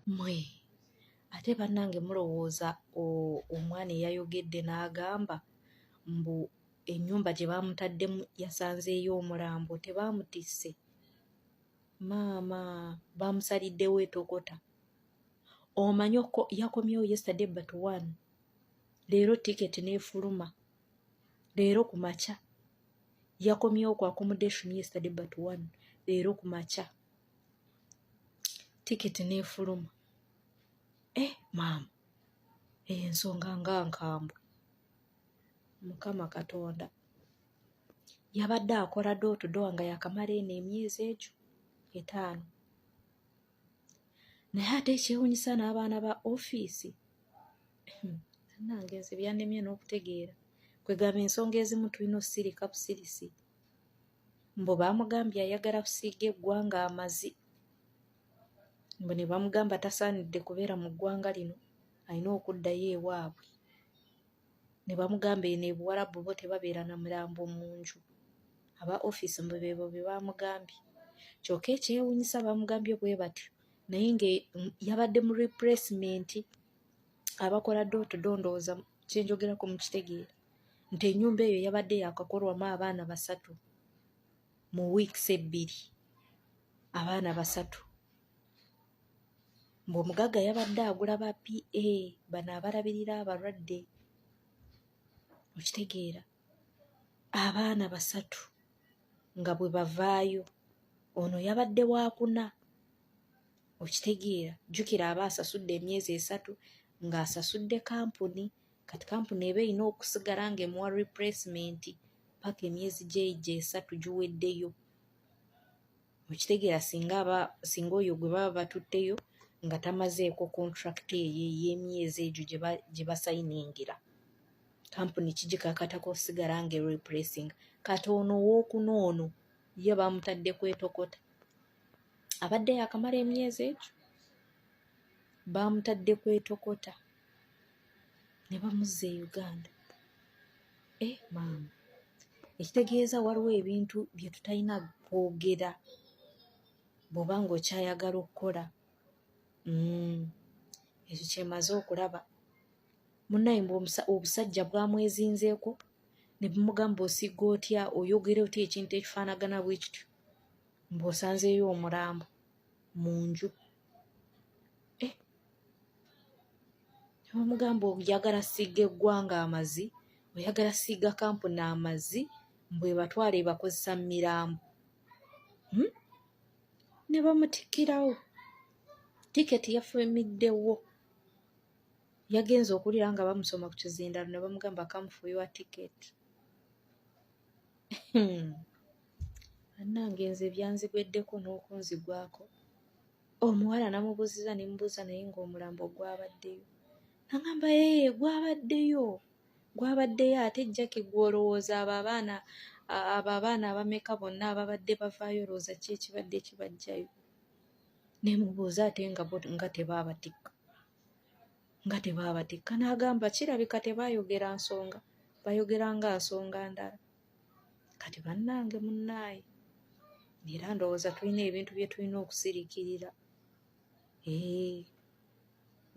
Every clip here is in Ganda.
mwe ate bannange mulowooza omwana eyayogedde n'agamba mbu ennyumba gye baamutaddemu yasanzeeyo omulambo tebaamutisse maama baamusaliddewo etokota omanyi yakomyewo yesterday but one leero tiketi n'efuluma leero ku makya yakomyewo ku accommodation yesterday but one leero ku makya tiketi n'efuluma maama ensonga nga nkambwe mukama katonda yabadde akola door-to-door nga yakamala eno emyezi egyo 5 naye ate ekyewuunyisa n'abaana ba ofiisi nange nze byannemye n'okutegeera kwegamba ensonga ezimu tulina osirika busirisi mbu baamugambye ayagala kusiiga eggwanga amazi mbu ne bamugamba tasaanidde kubeera mu ggwanga lino alina okuddayo ewaabwe ne bamugamba eno ebuwalabu bo tebabeera na mulambo mu nju aba ofiisi mbu beebo bye baamugambye kyokka ekyewuunyisa baamugambye bwe batyo naye nga yabadde mu replacement abakola door-to-door ndowooza kyenjogerako mu kitegeera nti ennyumba eyo yabadde yakakolwamu abaana 3 mu weeks 2 abaana 3 ng'omugagga yabadde agula ba PA bano abalabirira abalwadde okitegeera abaana 3 nga bwe bavaayo ono yabadde wakuna okitegeera jjukira aba asasudde emyezi 3 ng'asasudde kampuni kati kampuni eba erina okusigala ng'emuwa replacement paka emyezi gye 3 giweddeyo okitegeera singa oyo gwe baba batutteyo nga tamazeeko contract ey'emyezi egyo gye basayiningira kampuni kigikakatako osigala ng'ereplacing kati ono owookuna ono ye baamutadde kwetokota abadde yakamala emyezi egyo baamutadde kwetokota ne bamuzza e Uganda maama ekitegeeza waliwo ebintu bye tutalina kwogera bw'oba ng'okyayagala okukola ekyo kyemaze okulaba munnaye mbu obusajja bwamwezinzeeko ne bumugamba osiga otya oyogere otya ekintu ekifaanagana bwe kityo mbw'osanzeeyo omulambo mu nju bamugamba oyagala siiga eggwanga amazi oyagala siiga kampuni amazi mbwe batwala ebakozesa mu mirambo ne bamutikkirawo tiketi yafulumiddewo yagenze okulira nga bamusoma ku kizindalo ne bamugamba come for your ticket annange nze byanzigweddeko n'okunzigwako omuwala namubuuziza ne mubuuza naye ng'omulambo gwabaddeyo nagamba gwabaddeyo ate jjaki gw'olowooza abo abaana abameka bonna ababadde bavaayo olowooza ki ekibadde kibajjayo ne mubuuza ate nga tebaabatikka n'agamba kirabika tebaayogera nsonga bayogera nga nsonga ndala kati bannange munnaaye era ndowooza tulina ebintu bye tulina okusirikirira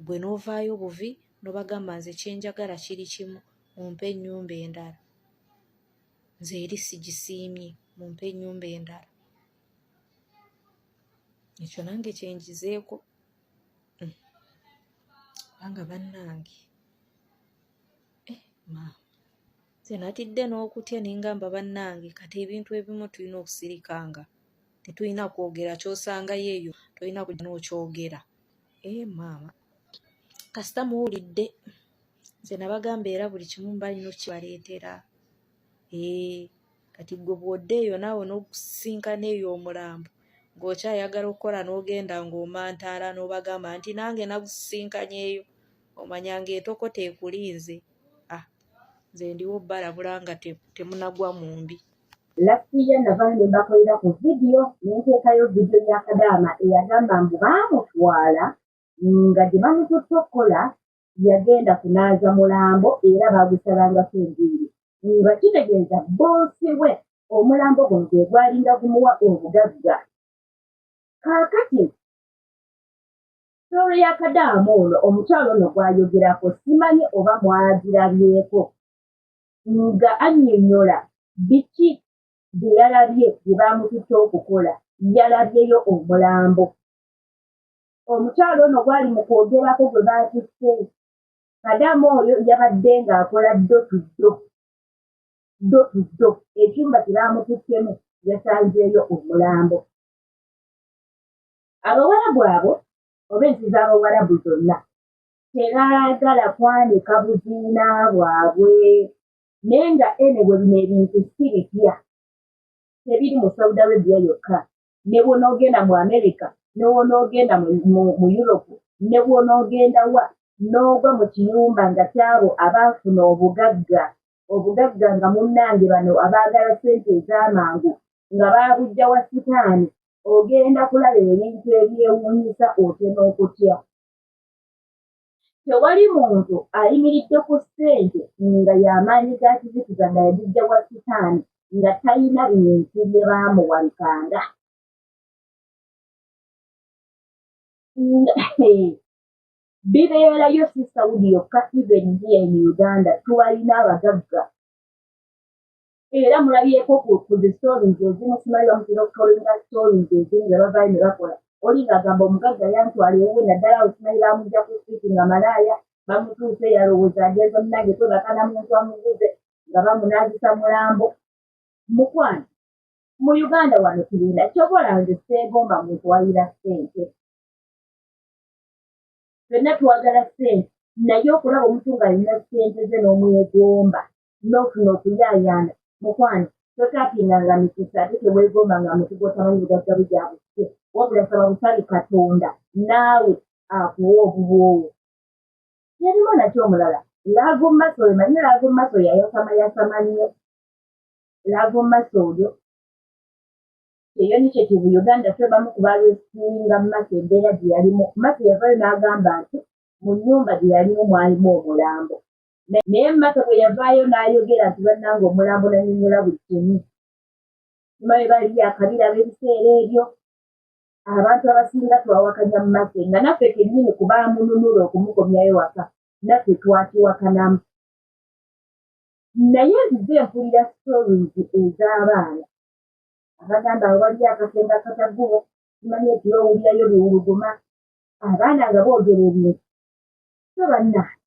gwe n'ovaayo buvi n'obagamba nze kyenjagala kiri kimu mumpe ennyumba endala nze eri sigisiimye mumpe ennyumba endala ekyo nange kyenjizeeko kubanga bannange nze natidde n'okutya nengamba bannange kati ebintu ebimu tulina okusirikanga tetulina kwogera kyosangayo eyo tolina kujja n'okyogera maama kasita muwulidde nze nabagamba era buli kimu mbalina okibaleetera kati gwe bw'odda eyo naawe n'okusinkana eyo omulambo ng'okyayagala okukola n'ogenda ng'omantaala n'obagamba nti nange nagusisinkanyeeyo omanyanga etokota ekuliize nze ndiwo balabula nga temunagwa mu mbi Lasiya navaayo ne mbakolera ku vidiyo nenteekayo vidiyo ya Kadaama eyagamba mbu baamutwala nga gye bamututte okukola yagenda kunaaza mulambo era baagusalangako enviiri nga kitegeeza boosi we omulambo guno gwe gwalinga gumuwa obugagga kaakati Sitoori ya Kadaama ono omukyalo ono gw'ayogerako simanyi oba mwagirabyeko nga annyonnyola biki bye yalabye bye baamututte okukola yalabyeyo omulambo. Omukyalo ono gwali mu kwogerako gwe baatisse. Kadaama oyo yabadde ng'akola ddo ekyumba kye baamututtemu yasanzeeyo omulambo. Abawarabu abo oba ensi z'Abawarabu zonna tebaagala kwanika buziina bwabwe naye nga anyway bino ebintu si bipya. Tebiri mu Saudi Arabia yokka, ne bw'onoogenda mu America, ne bw'onoogenda mu Europe, ne bw'onoogenda wa n'ogwa mu kiyumba nga kyabo abaafuna obugagga nga munnange bano abaagala ssente ez'amangu nga baabujja wa sitaani, ogenda kulaba ebintu ebyewuunyisa otema okutya. Tewali muntu ayimiridde ku ssente nga y'amaanyi ga kizikiza nga yagijja wa sitaani nga talina bintu bye baamuwa bikanga. Bibeerayo si Saudi yokka, even here in Uganda tubalina abagagga. Era mulabyeko ku zi stories ezimu simanyi bamutera okutolinga stories ezimu ze bavaayo ne bakola. Oli ng'agamba omugagga yantwala ewuwe naddala awo simanyi baamugja ku siiti nga malaaya, bamutuuse yalowooza agenza munnange kwebakana muntu amuguze nga bamunaazisa mulambo. Mukwano, mu Uganda wano tulina kyobola nze seegomba muntu walira ssente. Ffenna twagala ssente naye okulaba omuntu ng'alina ssente ze n'omwegomba n'ofuna okuyaayaana. Mukwano, totaapinganga mikisa ate teweegomba nga muntu gw'otamanyi bugagga bujabutye, wabula saba busabi Katonda naawe akuwa obubwowo. Yalimu nakyo omulala, Laago Masoyo, manyi Laago Masoyo yayasama nnyo. Laago Masoyo eyo ni kye kivu Uganda twebamu ku balwesiinga Mase embeera gye yalimu. Mase yavaayo n'agamba nti mu nnyumba gye yalimu mwalimu omulambo. Naye Mase bwe yavaayo n'ayogera nti bannange omulambo nannyonnyola buli kimu. Simanyi bali akabiraba ebiseera ebyo. Abantu abasinga twawakanya Mase nga naffe kennyini ku baamununula okumukomyayo waka naffe twakiwakanamu. Naye nzize mpulira stories ez'abaana abagamba abo bali akasenga akataguba, simanyi ekiro owulirayo biwuluguma, abaana nga boogera ebintu. So bannange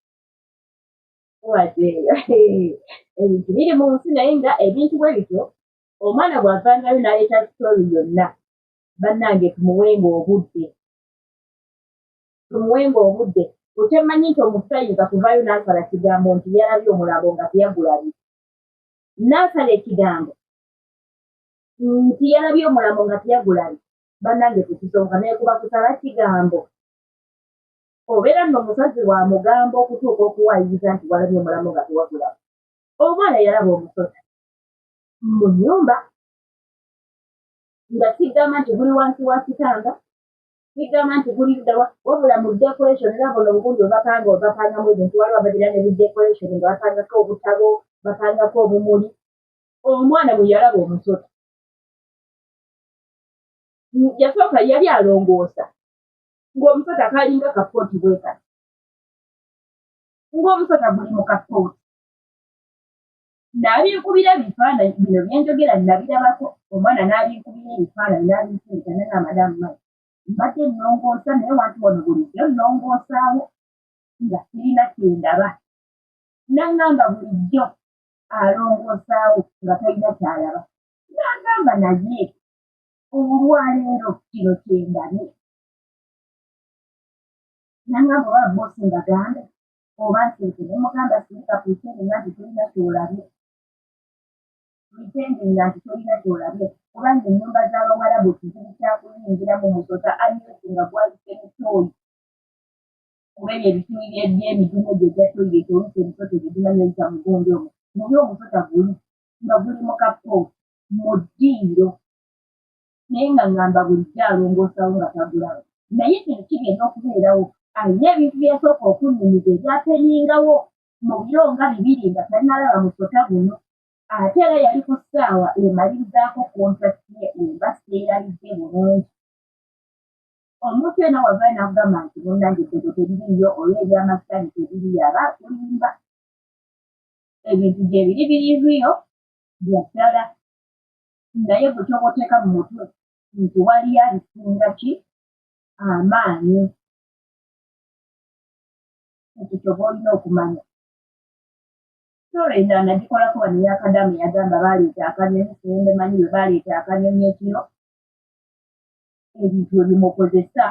wajeeyo ebintu biri mu nsi naye nga ebintu bwe bityo omwana bw'avangayo n'aleeta story yonna, bannange tumuwenga obudde. Otemanyi nti omuntu ayinza kuvaayo n'asala kigambo nti yalabye omulambo nga teyagulabye. N'asala ekigambo nti yalabye omulambo nga teyagulabye. Bannange tekisonga naye kuba kusala kigambo. Obeera nno omusazi wa mugambo okutuuka okuwaayiriza nti walabye omulambo nga tewagulabye. Omwana yalaba omusota mu nnyumba nga sigamba nti guli wansi wa kitanda, sigamba nti guli ddawa, wabula mu decoration era bono obugundi bapangamu ebintu waliwo abagira n'ebidecoration nga bapangako obutabo, bapangako obumuli. Omwana bwe yalaba omusota yasooka yali alongoosa ng'omusota kalinga kapooti bwe kati, ng'omusota guli mu kapooti. N'abinkubira ebifaananyi bino bye njogera nabirabako, omwana n'abinkubira ebifaananyi n'abinkubita naye Madamu Mike mbadde nnongoosa naye wantu wano bulijjo nnongoosaawo nga sirina kyendaba. N'aŋŋamba bulijjo alongoosaawo nga talina kyalaba. N'aŋŋamba naye olwaleero kino kyendabye. N'aŋŋamba oba boosi mbagambe oba nsirike, ne mugamba sirika pretendinga nti tolina kyolabye. Pretendinga nti tolina kyolabye kubanga ennyumba z'Abawarabu kizibu kyakuyingiramu musota anyusi nga gwayise mutooyi. Kuba ebyo ebituli by'emidumu egyo egya toyireti oluusi emisota egyo gimanyi oyita mugundi omwo. Naye omusota guli nga guli mu kapooti mu ddiiro. Naye nga ŋŋamba bulijjo alongoosaawo nga tagulaba. Naye kino kigenda okubeerawo. Alina ebintu bye yasooka okunnyiza ebyapeningawo mu biro nga 2 nga tannalaba musota guno. Ate era yali ku ssaawa emalirizaako kontrakiti ye emba seerabidde bulungi. omuntu ena wavayo n'akugamba nti munnange eddego teririiyo olwo ebyamasitani teririyo aba akulimba ebintu gye biri biriiyo bya ddala naye gwe kyobaoteeka mu mutwe nti waliyo alisinga ki amaanyi ekyo kyoba olina okumanya solo endala nagikolako wano eyakadamu yagamba baleeta akanyonyi sirembe manyi bwe baleeta akanyonyi ekiro ebintu ebimukozesa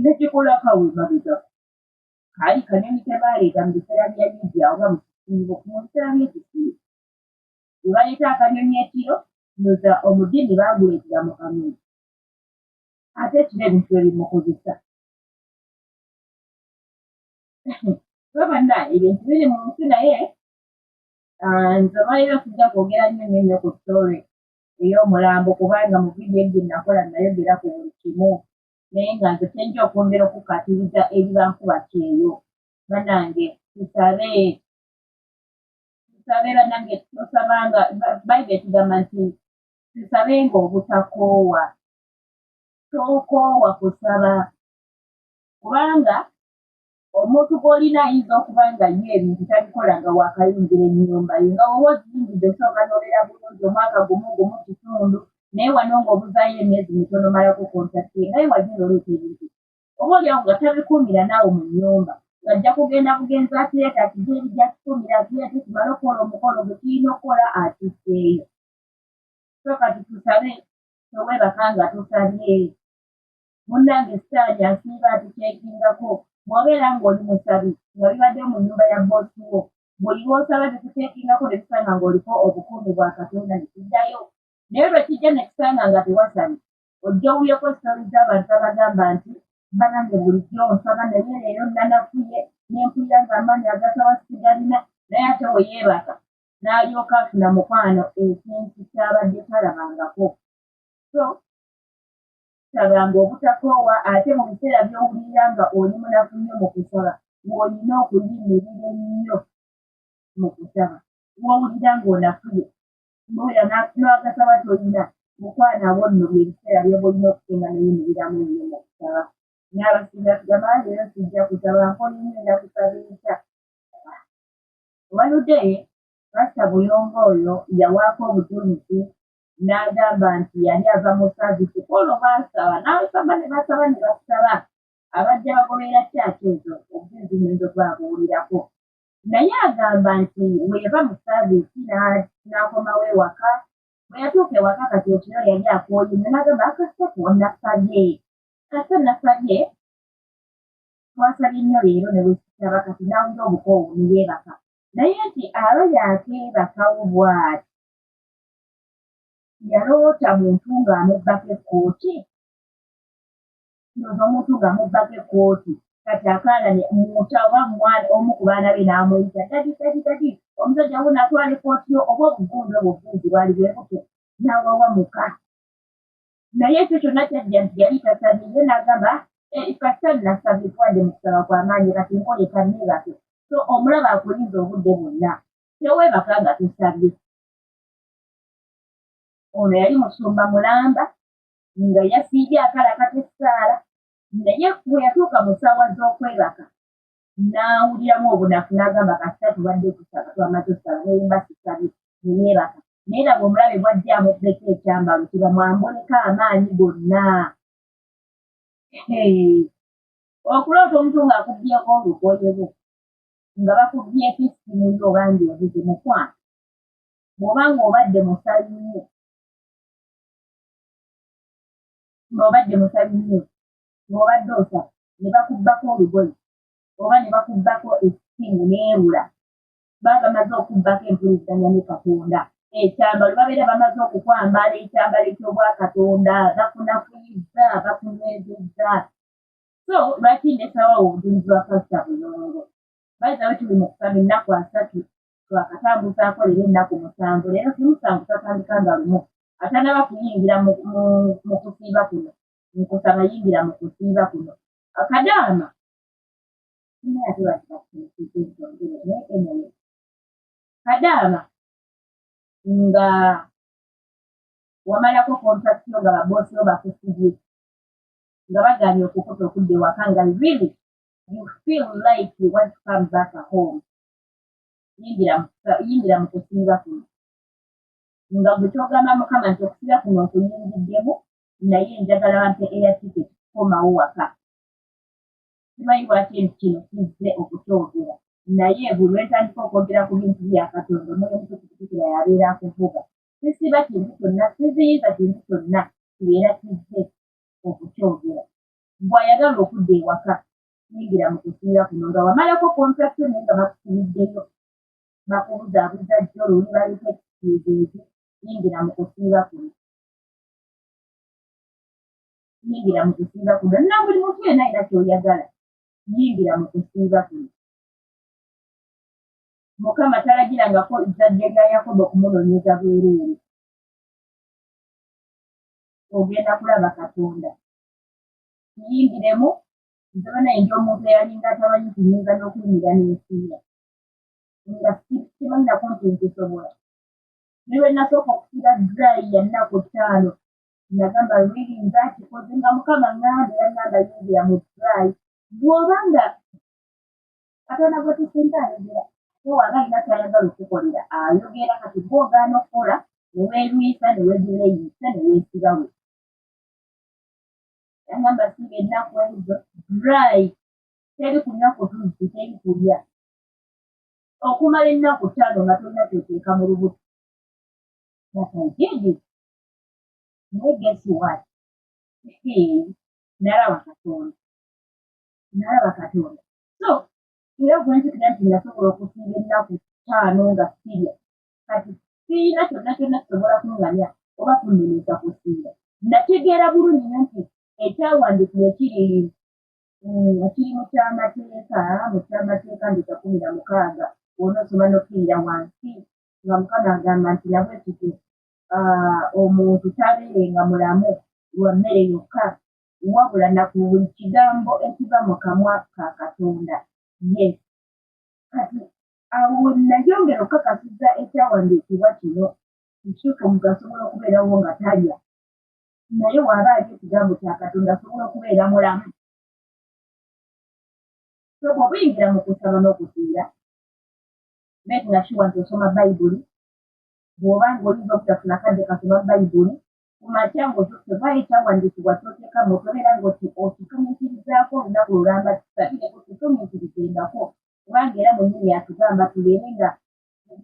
nekikola kawe mabega kaali kanyonyi kebaleeta mu biseera bya lidia oba mu kisiibo mu biseera by'ekisiibo bwe baleeta akanyonyi ekiro noza omudini baaguleetera mu kanyonyi ate ekiro ebintu ebimukozesa bannaye ebintu biri mu nsi naye nze olwaleero sijja kwogera nnyo ku story ey'omulambo kubanga mu vidiyo egyo nakola nayogera ku buli kimu naye nga nze kyenja okwongera okukkaatiriza ebibankuba kyeyo bannange tusabe bannange tosabanga bayibuli etugamba nti tusabenga obutakoowa tookoowa kusaba kubanga omuntu gw'olina ayinza okuba nga ye ebintu tabikola nga waakayingira ennyumba ye nga woba oziyingidde osooka n'obeera bulungi omwaka gumu kitundu naye wano ng'obuzaayo emyezi mitono malako kontakti naye wagenda oleeta ebintu oba oliawo nga tabikuumira naawe mu nnyumba ng'ajja kugenda bugenzi atireeta akigeeri gyakikuumira atireeta kimala okukola omukolo gwe kirina okukola atisseeyo so kati tusabe toweebaka nga tusabye munnange sitaani asiiba atuceekingako bw'obeera ng'oli musabi nga bibadde mu nnyumba ya boosi wo buli lw'osaba bikuteekingako ne bisanga ng'oliko obukuumi bwa katonda ne kijjayo naye lwe kijja ne kisanga nga tewasabi ojja owulyeko sitoli z'abantu abagamba nti banange bulijjo nsaba naye leero nanafuye n'empulira ng'amaanyi agasaba sigalina naye ate we yeebaka n'alyoka afuna mukwano ekintu ky'abadde talabangako so sabanga obutakoowa ate mu biseera by'owulira nga oli munafu nnyo mu kusaba ng'olina okuyimirira ennyo mu kusaba w'owulira ng'onafuye noera n'agasaba tolina mukwana abo nno byebiseera byoba olina okusenga neyimiriramu nnyo mu kusaba n'abasinga tugamba leero sijja kusaba nkolinnyo nja kusaba enkya obaludde pasita buyongo oyo yawaako obujulizi n'agamba nti yali ava mu saavisi olwo baasaba n'abasaba ne basaba ne basaba abajja bagoberera kyaki ezo obujulizi nnyinza okubabuulirako naye agamba nti bwe yava mu saavisi n'akomawo ewaka bwe yatuuka ewaka kati ekiro yali akooyimye n'agamba akasatu nasabye kasa nasabye twasabye nnyo leero ne bwekisaba kati n'awulira obukoowu ne yeebaka naye nti aba yakeebakawo bw'ati yaloota muntu ng'amubbako ekkooti noza omuntu ng'amubbako ekkooti kati akaana muta oba mwana omu ku baana be n'amuyita dadi omusajja wo n'atwala ekkooti yo oba obugundu obwo bungi bwali bwe buto n'awawa muka naye ekyo kyonna kyajja nti yali tasabye ye n'agamba kasita nasabye twadde mu kusaba kw'amaanyi kati nkole kanneebake so omulaba akulinza obudde bwonna teweebaka nga tusabye ono yali musumba mulamba nga yasiibye akalakata essaala naye bwe yatuuka mu ssaawa z'okwebaka n'awuliramu obunafu n'agamba kasita tubadde tusaba twamaze okusaba neyimba sisabye neyeebaka naye laba omulabe bw'ajja amubbeko ekyambalo kiba mwamboneka amaanyi gonna okuloota omuntu ng'akubbyeko olugoye lwo nga bakubbyeko essimu yo oba ng'ebuze mukwano bw'oba ng'obadde musabi nnyo ng'obadde osaba ne bakubbako olugoye oba ne bakubbako essimu n'erula baba bamaze okubbako empuliziganya ne Katonda ekyambalo babeera bamaze okukwambala ekyambalo eky'obwakatonda bakunafuyizza bakunywezezza so lwaki ndesawo obujulizi bwa pasita buyongo bayizawo tuli mu kusaba ennaku 3 twakatambuzaako leero ennaku 7 leero simusanvu tatandika nga lumu atanaba kuyingira mu kusiiba kuno nkusaba yingira mu kusiiba kuno akadaama kadaama nga wamalako kontakitiyo nga baboosi bo bakusibye nga bagaanye okukuta okudda ewaka nga really you feel like you want to come back home. Yingira mu kusiiba kuno nga bwe kyogamba Mukama nti okusiiba kuno nkuyingiddemu naye njagala wampe air ticket komawo waka. Simanyi lwaki kino kizze okukyogera naye buli lwentandika okwogera ku bintu bya Katonda omwoyo mutukutukira yabeera akuvuga. Sisiba kintu kyonna, siziyiza kintu kyonna kibeera kizze okukyogera. Bw'ayagala okudda ewaka yingira mu kusiiba kuno nga wamalako contraction naye nga bakusibiddeyo bakubuzaabuza jjo luli baleeta ekisiigeezi yingira mu kusiiba kuno. Yingira mu kusiiba kuno na buli muntu yenna ayina ky'oyagala yingira mu kusiiba kuno. Mukama talagirangako ezzadde lya Yakobo okumunoonyeza bwereere. Ogenda kulaba Katonda. Yingiremu nzaba naye ndi omuntu eyalinga atamanyi kunyinza n'okuyingira n'ensiira. Nga simanyi nako nti nkisobola. Ne lwe nasooka okusiba dry ya nnaku 5 nagamba lwiri nze akikoze nga Mukama ŋŋambye yaŋŋamba yingira mu dry. Bw'oba nga Katonda gwe tusinza ayogera so waba alina ky'ayagala okukolera ayogera kati gw'ogaana okukola ne weerwisa ne weegireyisa ne weesibawe. Yaŋŋamba siiba ennaku ezo dry teri kunywa ku tuzzi teri kulya. Okumala ennaku 5 nga tolina kyoteeka mu lubuto. Nakajiji naye guess what? Nalaba Katonda. So era bwe nzikira nti nasobola okusiiba ennaku 5 nga sirya kati sirina kyonna kisobola kuŋŋanya oba kunnemesa kusiiba. Nategeera bulungi nnyo nti ekyawandiikibwa ekiri mu kyamateeka ndeka 16 w'onoosoma n'okkirira wansi nga Mukama agamba nti nabwe kiti omuntu tabeerenga mulamu lwa mmere yokka wabula na ku buli kigambo ekiva mu kamwa ka Katonda. Yes. Kati awo we nayongera okukakasiza ekyawandiikibwa kino kituufu omuntu asobola okubeerawo nga talya naye waba ali ekigambo kya Katonda asobola okubeera mulamu. So bw'obuyingira mu kusaba n'okufiira making sure nti osoma Bayibuli. Bw'oba ng'olinza obutafuna kadde kasoma Bayibuli kumakya ng'ozosobayo ekyawandiikibwa ky'oteeka mu tobeera ng'okitumiikirizaako olunaku lulamba tusabireko tutumiikirizengako kubanga era mwennyini atugamba tuleme nga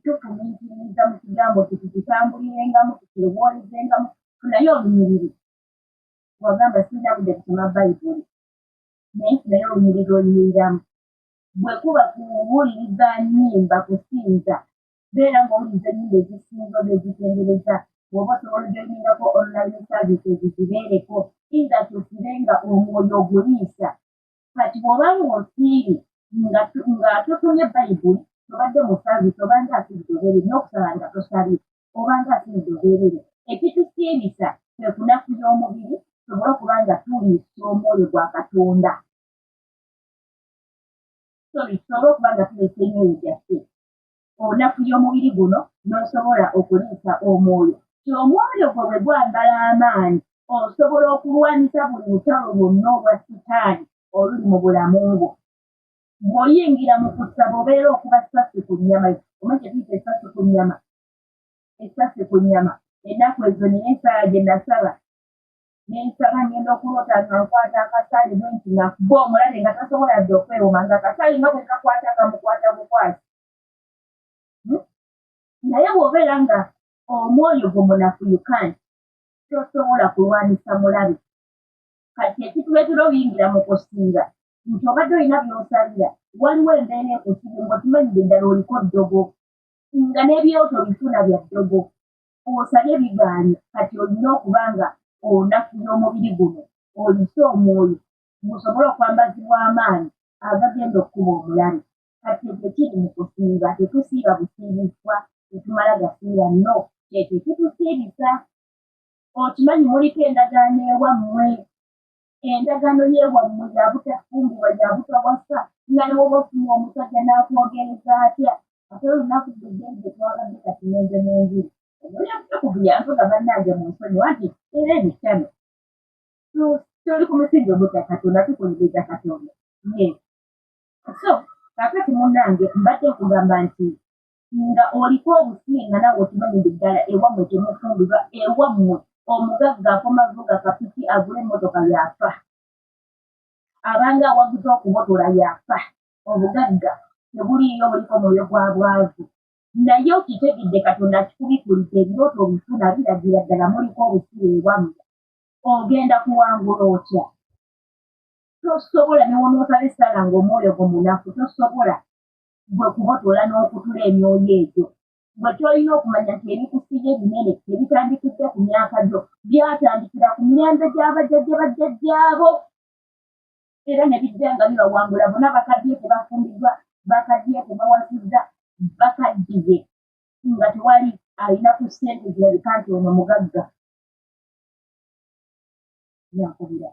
tufumiitiriza mu kigambo tukitambulirengamu tukirowoolezengamu tunaye olunyiriri. Wagamba sirina budde kusoma Bayibuli naye tunaye olunyiriri olunyiriramu. Bwe kuba kuwuliriza nnyimba kusinza beera ng'owuliriza ennyimba ezisinza oba ezitendereza bw'oba osobola ojoyiningako online services zibeereko iza tusibenga omwoyo oguliisa. Kati bw'oba ng'osiiri nga tosomye Bayibuli tobadde mu service obanga asiridde obeerere n'okusaba nga tosabye obanga asiridde obeerere. Ekitusiibisa kwe kunafuya omubiri tusobole okuba nga tuliisa omwoyo gwa Katonda. Tusobole okuba nga tuliisa emyoyo gyaffe. Onafuya omubiri guno n'osobola okuliisa omwoyo. Omwoyo gwe bwe gwambala amaanyi osobola okulwanisa buli lutalo lwonna olwa sitaani oluli mu bulamu bwo. Bw'oyingira mu kusaba obeera okuba essasi ku nnyama. Omanyi kye tuyita essasi ku nnyama? Essasi ku nnyama. Ennaku ezo nina ensala gye nasaba. N'ensaba ngenda okuloota nga nkwata akasaali bwe nti nga bo omulabe nga tasobola dde okwewoma nga akasaali nga bwe kakwata kamukwata bukwasi. Naye bw'obeera nga omwoyo gwo munafuyukani tosobola kulwanisa mulabe. Kati ekituleetera obuyingira mu kusinga nti obadde olina by'osabira waliwo embeera ekusibye ng'okimanyidde ddala oliko ddogo nga n'ebyoto bifuna bya ddogo osabye bigaanye. Kati olina okuba nga onafuya omubiri guno olise omwoyo gusobole okwambazibwa amaanyi agagenda okkuba omulabe. Kati ekyo kiri mu kusiiba. Tetusiiba busiibiswa tetumala gasiiba no ekyo ekitusiibisa. Okimanyi muliko endagaano ewammwe. Endagaano y'ewammwe ya butafumbirwa ya butawasa nga ne woba ofunye omusajja n'akwogereza atya ate olunaku ddegeri gye twagadde kati n'enze n'enjiri omulyakubulyansoga bannange mu nsonyi wanti era ebitano. tuli ku musingi ogutya Katonda tukuliriza Katonda. Yes. So kakati munnange mbadde nkugamba nti nga oliko obusinga nawe okimanyidde ddala ewammwe temufumbirwa ewammwe omugagga akomavuga kapiki agula emmotoka yafa abanga awaguza okubotola yafa obugagga tebuliiyo buliko mwoyo gwa bwavu naye okitegedde Katonda kikubikulita ebirooto bifuna biragira ddala muliko obusiru ewammwe ogenda kuwangula otya tosobola newonoosaba essala ng'omwoyo gwo munafu tosobola gwe kubotola n'okutula emyoyo egyo gwe tolina okumanya nti ebikusiga ebinene ebitandikidde ku myaka gyo byatandikira ku mirembe gy'abajjajja bajjajjaabo era ne bijja nga bibawangula bonna bakaddiye tebafumbiddwa bakaddiye tebawasizza bakaddiye nga tewali alina ku ssente zirabika nti ono mugagga yakubira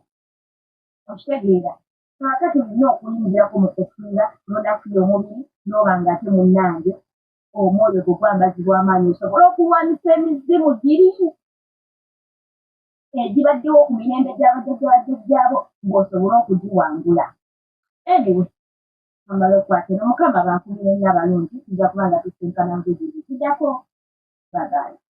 okitegeera kaakati olina okuyingirako mu kufiira n'onafiya omubiri n'oba ng'ate munnange omwoyo gwe gwambazibwa amaanyi osobola okulwanisa emizimu giri egibaddewo ku mirembe gy'abajjajja bajjajjaabo ng'osobola okugiwangula anyway amala okwatira Mukama bankubira nnyo abalungi tujja kuba nga tusinkana ng'egiri kiddako bye bye